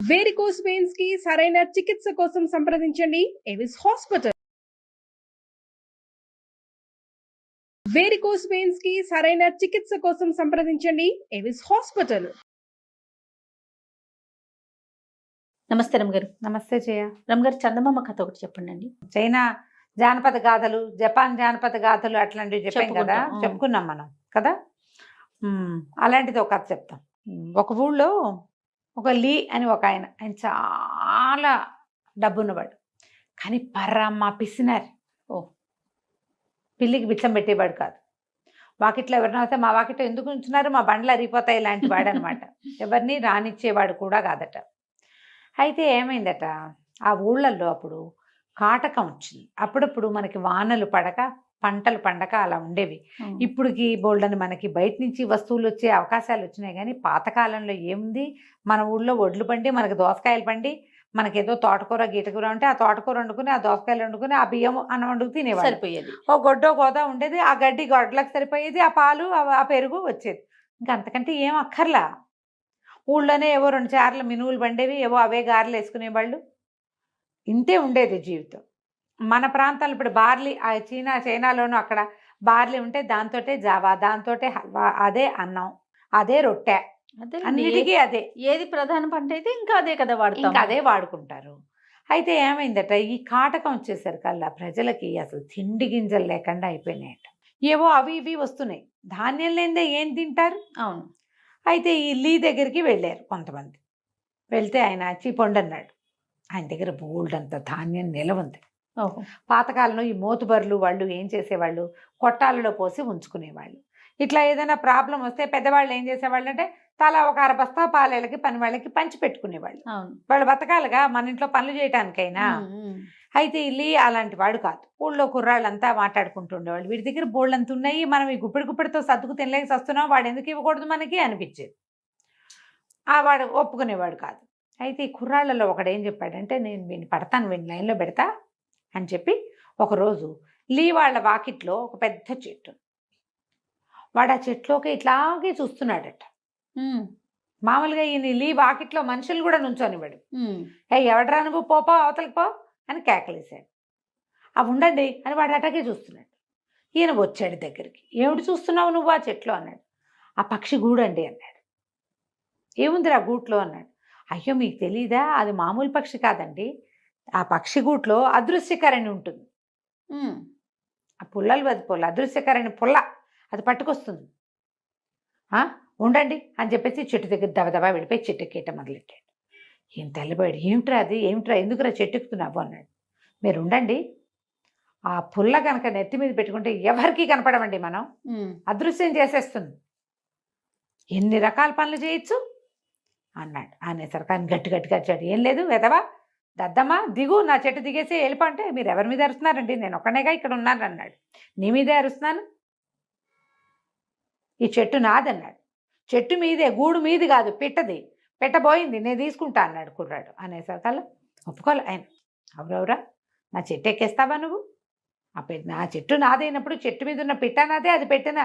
Varicose veins కి సరైన చికిత్స కోసం సంప్రదించండి ఎవిస్ హాస్పిటల్. వేరికోస్ వెయిన్స్ కి సరైన చికిత్స కోసం సంప్రదించండి ఎవిస్ హాస్పిటల్. నమస్తే రమగారు. నమస్తే జయ. రమగారు, చందమామ కథ ఒకటి చెప్పండి. చైనా జానపద గాథలు, జపాన్ జానపద గాథలు అట్లాంటివి చెప్పాం కదా, చెప్పుకున్నాం మనం కదా. అలాంటిది ఒక కథ చెప్తాం. ఒక ఊళ్ళో ఒక లీ అని ఒక ఆయన చాలా డబ్బున్నవాడు, కానీ పర్రమ్మ పిసినారు. పిల్లికి బిచ్చం పెట్టేవాడు కాదు. వాకిట్లో ఎవరిని వస్తే మా వాకిట్లో ఎందుకు ఉంచున్నారు, మా బండ్లు అరిగిపోతాయి ఇలాంటి వాడు అనమాట. ఎవరిని రానిచ్చేవాడు కూడా కాదట. అయితే ఏమైందట, ఆ ఊళ్ళల్లో అప్పుడు కాటకం వచ్చింది. అప్పుడప్పుడు మనకి వానలు పడక పంటలు పండక అలా ఉండేవి. ఇప్పుడుకి బోల్డని మనకి బయట నుంచి వస్తువులు వచ్చే అవకాశాలు వచ్చినాయి, కానీ పాతకాలంలో ఏముంది, మన ఊళ్ళో ఒడ్లు పండి, మనకి దోసకాయలు పండి, మనకేదో తోటకూర గీటకూర ఉంటే ఆ తోటకూర వండుకుని, ఆ దోసకాయలు వండుకుని, ఆ బియ్యం అన్నం వండుకు తినేవాళ్ళు. సరిపోయేది. ఓ గొడ్డో గోదా ఉండేది, ఆ గడ్డి గొడ్లకు సరిపోయేది, ఆ పాలు ఆ పెరుగు వచ్చేది. ఇంకా అంతకంటే ఏం అక్కర్లా. ఊళ్ళోనే ఏవో 2 చార్లు మినువులు పండేవి, ఏవో అవే గారెలు వేసుకునేవాళ్ళు. ఇంతే ఉండేది జీవితం. మన ప్రాంతాలు ఇప్పుడు బార్లీ, చైనాలోనూ అక్కడ బార్లీ ఉంటే దాంతోటే జావా, దాంతోటే హల్వా, అదే అన్నం, అదే రొట్టె, అన్నిటికీ అదే. ఏది ప్రధాన పంట అయితే ఇంకా అదే కదా వాడతాం, ఇంకా అదే వాడుకుంటారు. అయితే ఏమైందట, ఈ కాటకం వచ్చేసరికల్లా ప్రజలకి అసలు తిండి గింజలు లేకుండా అయిపోయినాయట. ఏవో అవి ఇవి వస్తున్నాయి, ధాన్యం లేనిదే ఏం తింటారు. అవును. అయితే ఈ లీ దగ్గరికి వెళ్ళారు కొంతమంది. వెళ్తే ఆయన చీపొండి అన్నాడు. ఆయన దగ్గర బోల్డంత ధాన్యం నిలవంది. పాతకాలంలో ఈ మోతుబర్లు వాళ్ళు ఏం చేసేవాళ్ళు, కొట్టాలలో పోసి ఉంచుకునేవాళ్ళు. ఇట్లా ఏదైనా ప్రాబ్లం వస్తే పెద్దవాళ్ళు ఏం చేసేవాళ్ళు అంటే తలా ఒక 1 బస్తా పాలేళ్ళకి పని వాళ్ళకి పంచి పెట్టుకునేవాళ్ళు. వాళ్ళు బతకాలిగా, మన ఇంట్లో పనులు చేయడానికైనా. అయితే ఇల్లి అలాంటి వాడు కాదు. ఊళ్ళో కుర్రాళ్ళంతా మాట్లాడుకుంటూ ఉండేవాళ్ళు, వీడి దగ్గర బోళ్ళంత ఉన్నాయి, మనం ఈ గుప్పిడితో సర్దుకు తినలేక వస్తున్నాం, వాడు ఎందుకు ఇవ్వకూడదు మనకి అనిపించేది. ఆ వాడు ఒప్పుకునేవాడు కాదు. అయితే ఈ కుర్రాళ్ళలో ఒకడు ఏం చెప్పాడంటే, నేను వీడిని పడతాను, వీడిని లైన్లో పెడతా అని చెప్పి ఒకరోజు లీ వాళ్ళ వాకిట్లో ఒక పెద్ద చెట్టు, వాడు ఆ చెట్లోకి ఇట్లాగే చూస్తున్నాడట. మామూలుగా ఈయన లీ వాకిట్లో మనుషులు కూడా నుంచోనివాడు. ఎవడరా నువ్వు, పోపో అవతలకి పో అని కేకలేశాడు. అవి ఉండండి అని వాడు అటాగే చూస్తున్నాడు. ఈయన వచ్చాడు దగ్గరికి. ఏమిటి చూస్తున్నావు నువ్వు ఆ చెట్లో అన్నాడు. ఆ పక్షి గూడండి అన్నాడు. ఏముందిరా గూట్లో అన్నాడు. అయ్యో మీకు తెలీదా, అది మామూలు పక్షి కాదండి, ఆ పక్షి గూట్లో అదృశ్యకరణి ఉంటుంది. ఆ పుల్లలు అది పుల్ల, అదృశ్యకరణి పుల్ల, అది పట్టుకొస్తుంది. ఉండండి అని చెప్పేసి చెట్టు దగ్గర దబదబా వెళ్ళిపోయి చెట్టు ఎక్కేయటం మొదలెట్టాడు. ఏం తెల్లబోయాడు. ఏమిట్రా అది, ఏమిట్రా, ఎందుకురా చెట్టు ఎక్కుతున్నావు అన్నాడు. మీరు ఉండండి, ఆ పుల్ల కనుక నెత్తి మీద పెట్టుకుంటే ఎవరికి కనపడమండి, మనం అదృశ్యం చేసేస్తుంది, ఎన్ని రకాల పనులు చేయొచ్చు అన్నాడు. అనేసరికి ఆయన గట్టిగా వచ్చాడు. ఏం లేదు వెదవా దద్దమ్మా, దిగు, నా చెట్టు దిగేసి వెళ్ళిపోంటే మీరు ఎవరి మీద అరుస్తున్నారండి, నేను ఒక్కనేగా ఇక్కడ ఉన్నాను అన్నాడు. నీ మీదే అరుస్తున్నాను, ఈ చెట్టు నాదన్నాడు. చెట్టు మీదే, గూడు మీది కాదు, పెట్టబోయింది, నేను తీసుకుంటా అన్నాడు కుర్రాడు. అనేసరికల్లా ఒప్పుకోలే ఆయన. ఎవరెవరా, నా చెట్టు ఎక్కేస్తావా నువ్వు, నా చెట్టు నాదైనప్పుడు చెట్టు మీద ఉన్న పిట్ట నాదే, అది పెట్టిన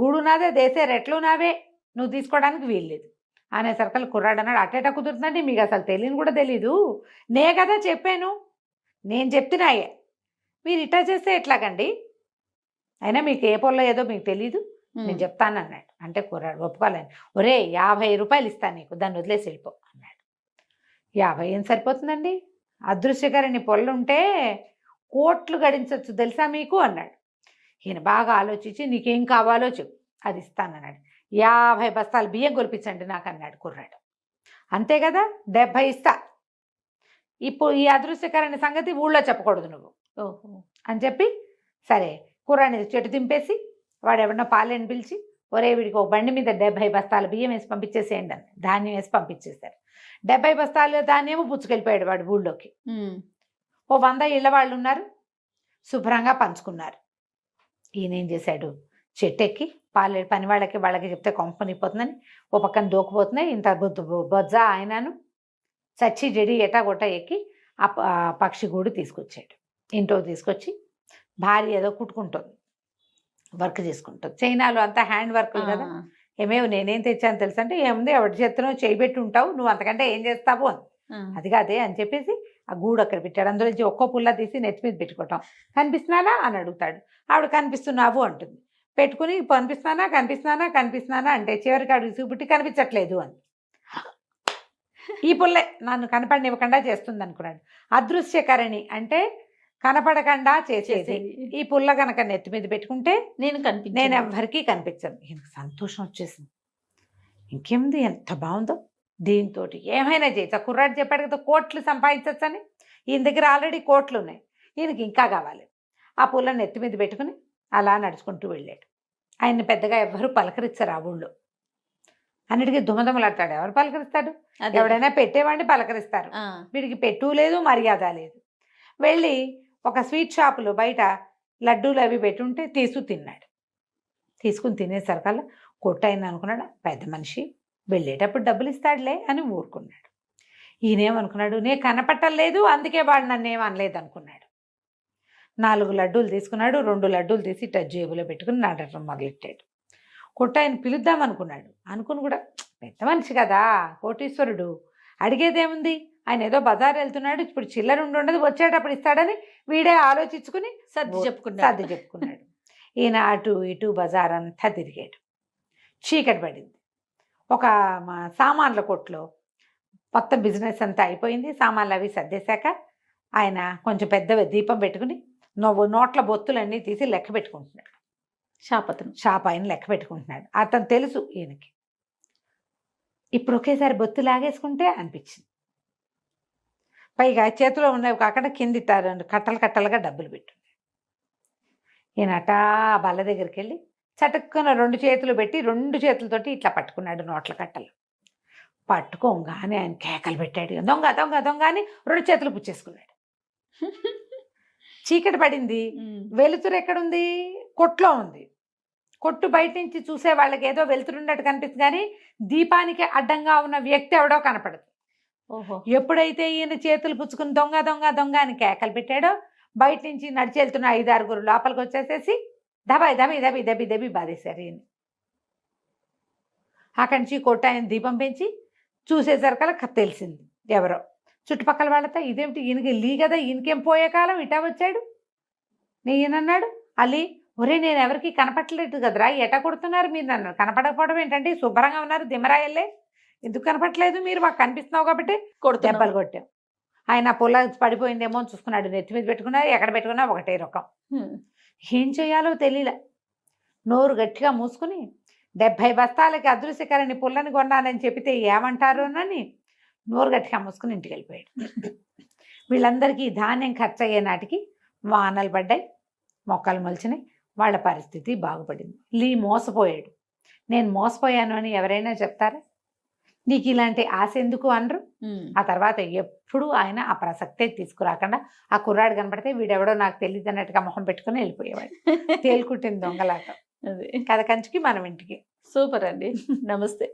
గూడు నాదే, దేశే రెట్లు నావే, నువ్వు తీసుకోవడానికి వీల్లేదు అనేసరికల్లా కుర్రాడు అన్నాడు. అట్టేటా కుదురుతుందండి, మీకు అసలు తెలియని కూడా తెలీదు, నే కదా చెప్పాను, నేను చెప్తున్నాయే, మీరు ఇట్టా చేస్తే ఎట్లాగండి, అయినా మీకు ఏ పొల్లో ఏదో మీకు తెలీదు, నేను చెప్తాను అన్నాడు. అంటే కుర్రాడు ఒప్పుకోలేని, ఒరే 50 రూపాయలు ఇస్తాను నీకు, దాన్ని వదిలేసి వెళ్ళిపో అన్నాడు. 50 ఏం సరిపోతుందండి, అదృశ్యకరణి పొల్లు ఉంటే కోట్లు గడించవచ్చు తెలుసా మీకు అన్నాడు. ఈయన బాగా ఆలోచించి నీకేం కావాలో చెప్పు, అది ఇస్తానన్నాడు. 50 బస్తాలు బియ్యం కొలిపించండి నాకు అన్నాడు కుర్రాడు. అంతే కదా, 70 ఇస్తా. ఇప్పుడు ఈ అదృశ్యకరణి సంగతి ఊళ్ళో చెప్పకూడదు నువ్వు అని చెప్పి, సరే కుర్రాడిని చెట్టు దింపేసి వాడు ఎవరన్నా పాలేని పిలిచి, ఒరే వీడికి ఒక బండి మీద 70 బస్తాలు బియ్యం వేసి పంపించేసేయండి అని, ధాన్యం వేసి పంపించేశారు. 70 బస్తాలు ధాన్యము పుచ్చుకెళ్ళిపోయాడు వాడు ఊళ్ళోకి. ఓ 100 ఇళ్ళ వాళ్ళు ఉన్నారు, శుభ్రంగా పంచుకున్నారు. ఈయన ఏం చేశాడు, చెట్టు ఎక్కి పని వాళ్ళకి చెప్తే కొంపనిపోతుందని ఓ పక్కన దూకపోతున్నాయి. ఇంత బొజ్జ ఆయనను చచ్చి జడి ఎటాగొట్ట ఎక్కి ఆ పక్షి గూడు తీసుకొచ్చాడు. ఇంట్లో తీసుకొచ్చి భార్య ఏదో కుట్టుకుంటుంది, వర్క్ చేసుకుంటుంది. చైనాలో అంతా హ్యాండ్ వర్క్ కదా. ఏమేమి నేనేం తెచ్చాను తెలుసు అంటే, ఏముంది ఎవరి చేతిలో చేయబెట్టి ఉంటావు, నువ్వు అంతకంటే ఏం చేస్తావు అని. అది కాదే అని చెప్పేసి ఆ గూడు అక్కడ పెట్టాడు. అందులో నుంచి ఒక్కో పుల్ల తీసి నెత్తి మీద పెట్టుకోవటం. కనిపిస్తున్నానా అని అడుగుతాడు. ఆవిడ కనిపిస్తున్నావు అంటుంది. పెట్టుకుని కనిపిస్తున్నానా కనిపిస్తున్నానా కనిపిస్తున్నానా అంటే చివరికి ఆవిడ చూపుట్టి కనిపించట్లేదు అని. ఈ పుల్లే నన్ను కనపడనివ్వకుండా చేస్తుంది అనుకున్నాడు. అదృశ్యకరణి అంటే కనపడకుండా చేసేది. ఈ పుల్ల కనుక నెత్తి మీద పెట్టుకుంటే నేను ఎవ్వరికీ కనిపించను. ఈయనకు సంతోషం వచ్చేసింది. ఇంకేముంది, ఎంత బాగుందో, దీంతో ఏమైనా చేయొచ్చు. ఆ కుర్రాడు చెప్పాడు కదా కోట్లు సంపాదించచ్చని. ఈయన దగ్గర ఆల్రెడీ కోట్లు ఉన్నాయి, ఈయనకి ఇంకా కావాలి. ఆ పుల్ల నెత్తి మీద పెట్టుకుని అలా నడుచుకుంటూ వెళ్ళాడు. ఆయన్ని పెద్దగా ఎవ్వరూ పలకరించరు ఆ ఊళ్ళో. అన్నిటికీ దుమదుమలాడతాడు. ఎవరు పలకరిస్తాడు? ఎవడైనా పెట్టేవాడిని పలకరిస్తారు. వీడికి పెట్టు లేదు, మర్యాద లేదు. వెళ్ళి ఒక స్వీట్ షాపులో బయట లడ్డూలు అవి పెట్టుంటే తిన్నాడు. తీసుకుని తినేసరికల్లా కొట్టయింది అనుకున్నాడు. పెద్ద మనిషి వెళ్ళేటప్పుడు డబ్బులు ఇస్తాడులే అని ఊరుకున్నాడు. ఈయనేమనుకున్నాడు, నేను కనపట్టలేదు అందుకే వాడు నన్ను ఏమనలేదు అనుకున్నాడు. 4 లడ్డూలు తీసుకున్నాడు. 2 లడ్డూలు తీసి జేబులో పెట్టుకుని నడటం మొదలెట్టాడు. కొట్టాయని పిలుద్దాం అనుకున్నాడు. అనుకుని కూడా పెద్ద మనిషి కదా, కోటీశ్వరుడు, అడిగేదేముంది, ఆయన ఏదో బజార్ వెళ్తున్నాడు, ఇప్పుడు చిల్లర ఉండదు, వచ్చేటప్పుడు ఇస్తాడని వీడే ఆలోచించుకుని సర్ది చెప్పుకున్నాడు. ఈయన అటు ఇటు బజార్ అంతా తిరిగాడు. చీకటి పడింది. ఒక సామాన్ల కొట్లో మొత్తం బిజినెస్ అంతా అయిపోయింది. సామాన్లు అవి సర్దేశాక ఆయన కొంచెం పెద్ద దీపం పెట్టుకుని నోట్ల బొత్తులన్నీ తీసి లెక్క పెట్టుకుంటున్నాడు. షాప్ ఆయన లెక్క పెట్టుకుంటున్నాడు. అతను తెలుసు ఈయనకి. ఇప్పుడు ఒకేసారి బొత్తు లాగేసుకుంటే అనిపించింది. పైగా చేతిలో ఉన్నవి కాకుండా కింది కట్టలు కట్టలుగా డబ్బులు పెట్టున్నాడు. ఈయనటా బల్ల దగ్గరికి వెళ్ళి చటుక్కున 2 చేతులు పెట్టి 2 చేతులతోటి ఇట్లా పట్టుకున్నాడు నోట్ల కట్టలు. పట్టుకోగానే ఆయన కేకలు పెట్టాడు. దొంగ దొంగ దొంగ అని 2 చేతులు పుచ్చేసుకున్నాడు. చీకటి పడింది. వెలుతురు ఎక్కడుంది? కొట్లో ఉంది. కొట్టు బయట నుంచి చూసే వాళ్ళకి ఏదో వెలుతురున్నట్టు కనిపిస్తుంది, కానీ దీపానికి అడ్డంగా ఉన్న వ్యక్తి ఎవడో కనపడదు. ఎప్పుడైతే ఈయన చేతులు పుచ్చుకుని దొంగ దొంగ దొంగ అని కేకలు పెట్టాడో బయట నుంచి నడిచి వెళ్తున్న 5-6 లోపలికి వచ్చేసేసి దబాయి దబి దబి దబి దబి బాధేశారు ఈయన. అక్కడి నుంచి కొట్టాయని దీపం పెంచి చూసేసరికల్లా తెలిసింది ఎవరో. చుట్టుపక్కల వాళ్ళతో ఇదేమిటి, ఈయనకి లీ కదా, ఈయనకేం పోయే కాలం ఇటా వచ్చాడు. ఈయనన్నాడు, అలీ, ఒరే నేను ఎవరికి కనపట్టలేదు కదరా, ఎట కొడుతున్నారు మీరు నన్ను? కనపడకపోవడం ఏంటంటే శుభ్రంగా ఉన్నారు దిమరాయల్లే, ఎందుకు కనపట్లేదు మీరు? మాకు కనిపిస్తున్నావు కాబట్టి దెబ్బలు కొట్టాం. ఆయన పుల్ల పడిపోయిందేమో అని చూసుకున్నాడు. నెత్తి మీద పెట్టుకున్నారు, ఎక్కడ పెట్టుకున్నా ఒకటే రకం. ఏం చేయాలో తెలియలే. నోరు గట్టిగా మూసుకుని 70 బస్తాలకి అదృశ్యకరణి పుల్లని కొన్నానని చెప్తే ఏమంటారు అని నోరు గట్టిగా మూసుకుని ఇంటికి వెళ్ళిపోయాడు. వీళ్ళందరికీ ధాన్యం ఖర్చు అయ్యే నాటికి వానలు పడ్డాయి, మొక్కలు మొలిచినాయి, వాళ్ళ పరిస్థితి బాగుపడింది. లీ మోసపోయాడు. నేను మోసపోయాను అని ఎవరైనా చెప్తారా? నీకు ఇలాంటి ఆశ ఎందుకు అనరు. ఆ తర్వాత ఎప్పుడు ఆయన ఆ ప్రసక్తే తీసుకురాకుండా ఆ కుర్రాడు కనపడితే వీడెవడో నాకు తెలియదు అన్నట్టుగా మొహం పెట్టుకుని వెళ్ళిపోయేవాడు. తేలుకుంటుంది దొంగలాట. కథ కంచికి మనం ఇంటికి. సూపర్ అండి, నమస్తే.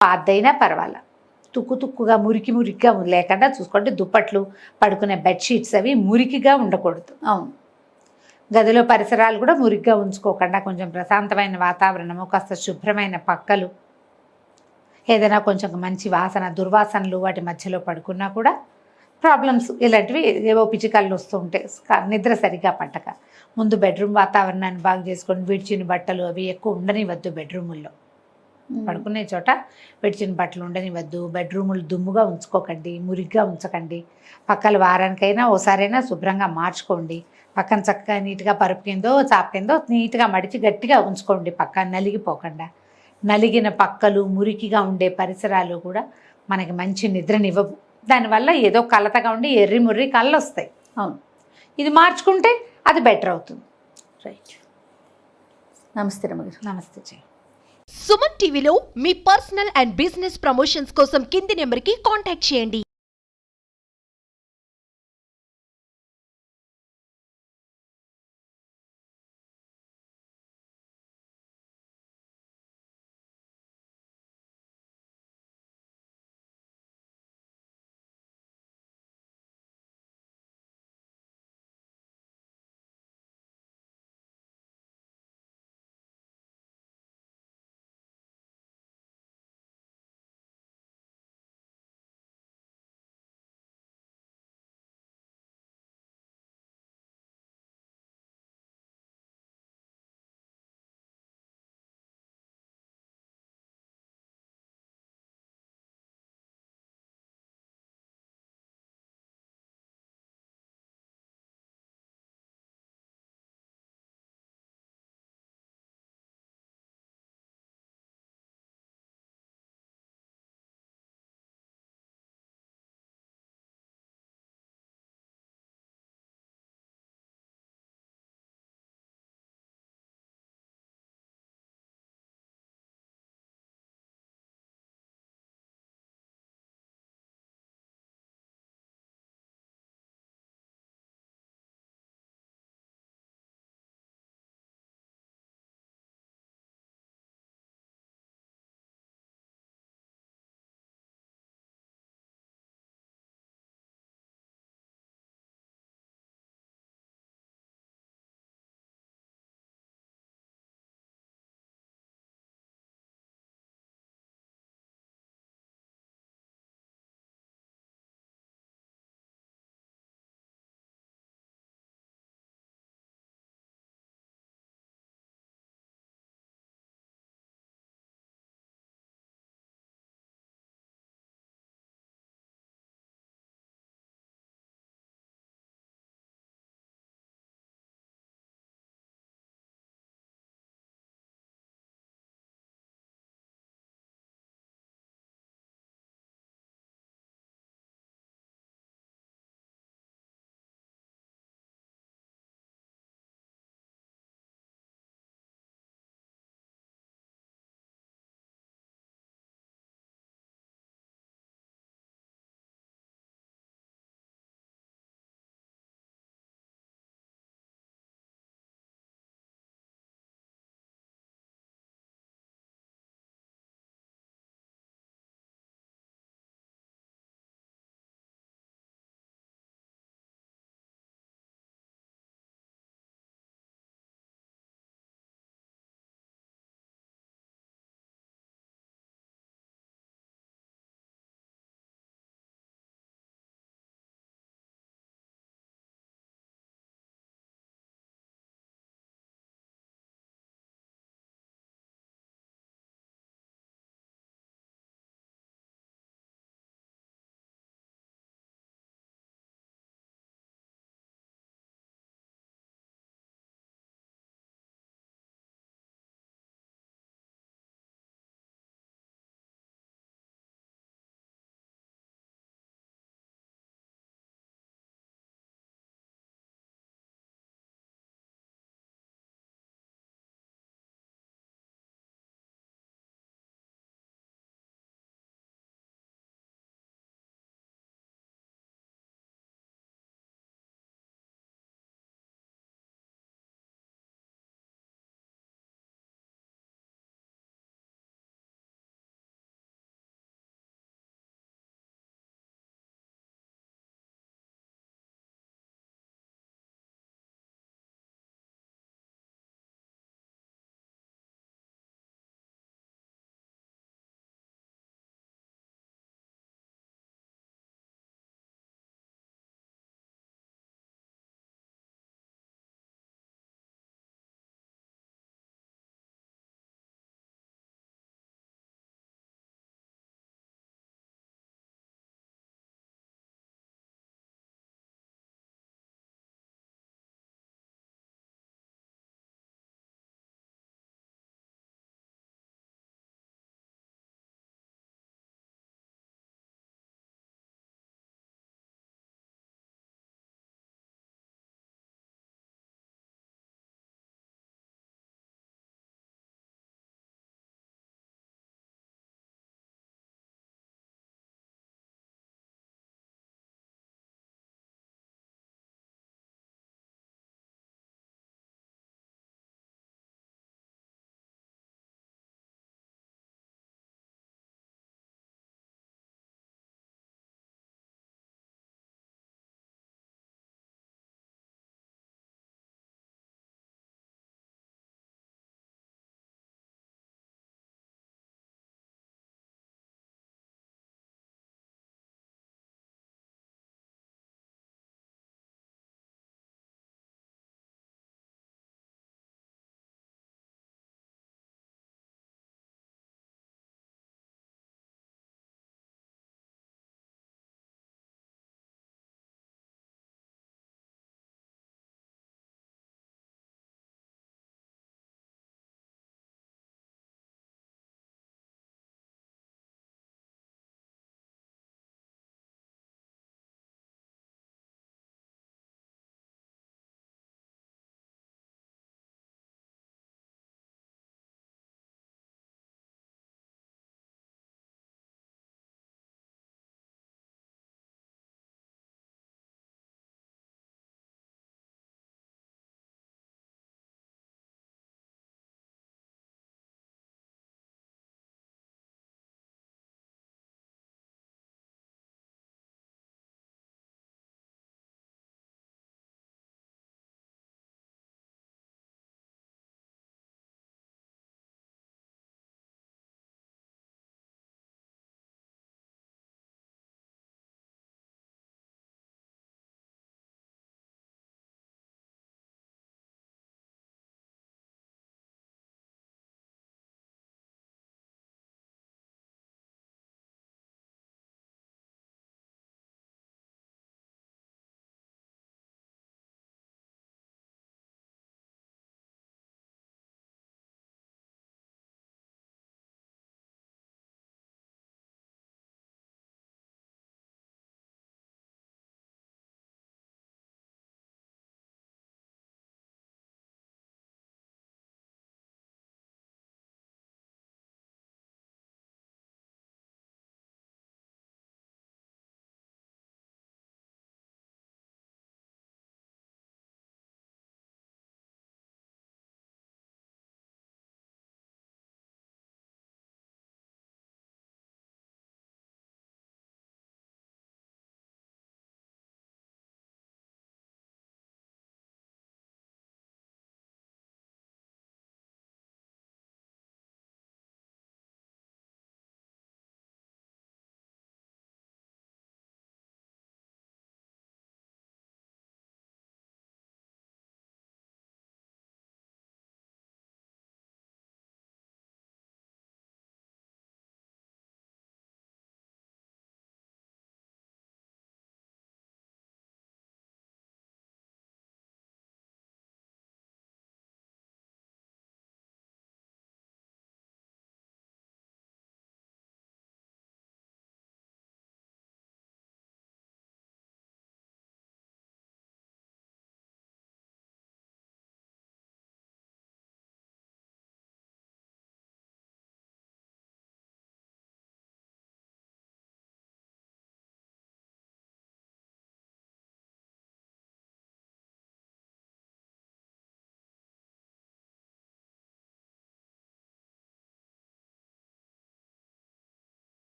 పాతదైనా పర్వాలా, తుక్కు తుక్కుగా మురికిగా లేకుండా చూసుకోండి. దుప్పట్లు, పడుకునే బెడ్షీట్స్ అవి మురికిగా ఉండకూడదు. అవును. గదిలో పరిసరాలు కూడా మురికిగా ఉంచుకోకుండా కొంచెం ప్రశాంతమైన వాతావరణము, కాస్త శుభ్రమైన పక్కలు, ఏదైనా కొంచెం మంచి వాసన, దుర్వాసనలు వాటి మధ్యలో పడుకున్నా కూడా ప్రాబ్లమ్స్ ఇలాంటివి ఏవో పిచ్చికళ్ళు వస్తూ ఉంటాయి. నిద్ర సరిగ్గా పట్టక ముందు బెడ్రూమ్ వాతావరణాన్ని బాగా చేసుకొని విడిచిన బట్టలు అవి ఎక్కువ ఉండనివద్దు. బెడ్రూముల్లో పడుకునే చోట విడిచిన బట్టలు ఉండనివద్దు. బెడ్రూములు దుమ్ముగా ఉంచుకోకండి, మురిగ్గా ఉంచకండి. పక్కల వారానికైనా ఓసారైనా శుభ్రంగా మార్చుకోండి. పక్కన చక్కగా నీట్గా పరుపు కిందో చాప కిందో నీట్గా మడిచి గట్టిగా ఉంచుకోండి. పక్క నలిగిపోకుండా. నలిగిన పక్కలు, మురికిగా ఉండే పరిసరాలు కూడా మనకి మంచి నిద్రనివ్వవు. దానివల్ల ఏదో కలతగా ఉండి ఎర్రి ముర్రి కళ్ళు వస్తాయి. అవును. ఇది మార్చుకుంటే అది బెటర్ అవుతుంది. రైట్. నమస్తే రమగారు. నమస్తే జయ. సుమన్ టీవీలో మీ పర్సనల్ అండ్ బిజినెస్ ప్రమోషన్స్ కోసం కింది నెంబర్కి కాంటాక్ట్ చేయండి.